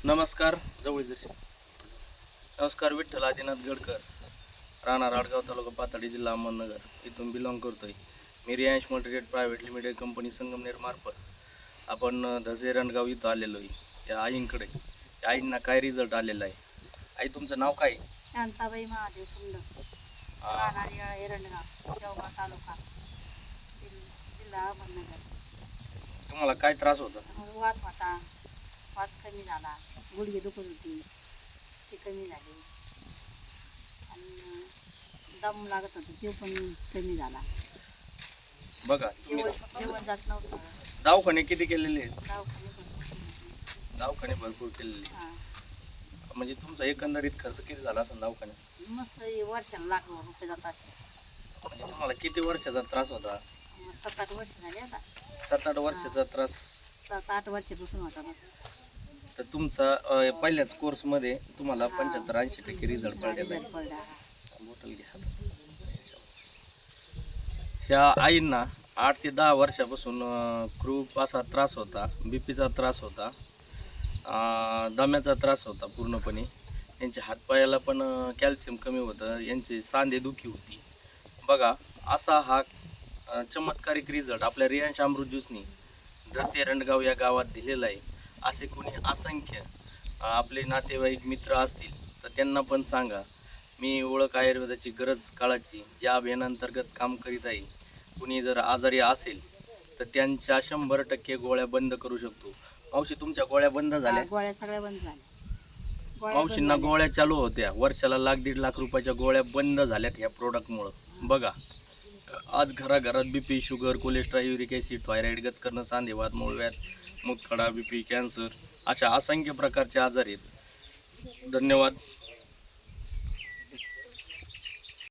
नमस्कार नमस्कार. विठ्ठल आदिनाथ गडकर, राहणार आडगाव, तालुका पाथर्डी, जिल्हा अहमदनगर इथून बिलॉंग करतोय. मी Riyansh Multitrade Private Limited company Sangamner मार्फत आपण धसे रणगाव इथं आलेलो आहे. त्या आईंकडे आईंना काय रिझल्ट आलेला आहे. आई, तुमचं नाव काय? शांताबाई महादेव कुंड, राहणार एरंडगाव, देवगाव तालुका, जिल्हा अहमदनगर. तुम्हाला काय त्रास होता? वात होता, वात कमी झाला, गुडघे दुखत होती, ती कमी झाली, आणि दम लागत होता, ते पण कमी झाला. बघा, जेवण जात नव्हतं. दवाखाने किती केलेले आहेत? दवाखाने भरपूर केलेले. हां, म्हणजे तुमचा एकंदरीत खर्च किती झाला असेल दवाखान्यात? मस्त वर्षाला ₹1,00,000 जातात. म्हणजे तुम्हाला किती वर्षाचा त्रास होता? 7-8 वर्ष झाले आता. 7-8 वर्षाचा त्रास. 7-8 वर्षापासून होता बस. तर तुमचा पहिल्याच कोर्समध्ये तुम्हाला 75-80% रिझल्ट पडलेला आहे. बॉटल घ्या. ह्या आईंना 8 ते 10 वर्षापासून खूप असा त्रास होता. बीपीचा त्रास होता, दम्याचा त्रास होता पूर्णपणे. यांच्या हातपायाला पण कॅल्शियम कमी होतं, यांची सांधे दुखी होती. बघा, असा हा चमत्कारिक रिझल्ट आपल्या रियांश अमृत ज्यूसनी धसे रणगाव या गावात दिलेला आहे. असे कोणी असंख्य आपले नातेवाईक मित्र असतील तर त्यांना पण सांगा. मी ओळख आयुर्वेदाची गरज काळाची या अभियानांतर्गत काम करीत आहे. कुणी जर आजारी असेल तर त्यांच्या 100% गोळ्या बंद करू शकतो. मावशी, तुमच्या गोळ्या बंद झाल्या? गोळ्या सगळ्या बंद झाल्या. मावशींना गोळ्या चालू होत्या, वर्षाला ₹1.5-1.5 रुपयाच्या गोळ्या बंद झाल्यात ह्या प्रोडक्टमुळं. बघा, आज घराघरात BP, sugar, cholesterol, uric acid, thyroid, गचकरणं, सांधेवात, मूळव्याध, मूतखडा, बीपी, कॅन्सर अशा असंख्य प्रकारचे आजार आहेत. धन्यवाद.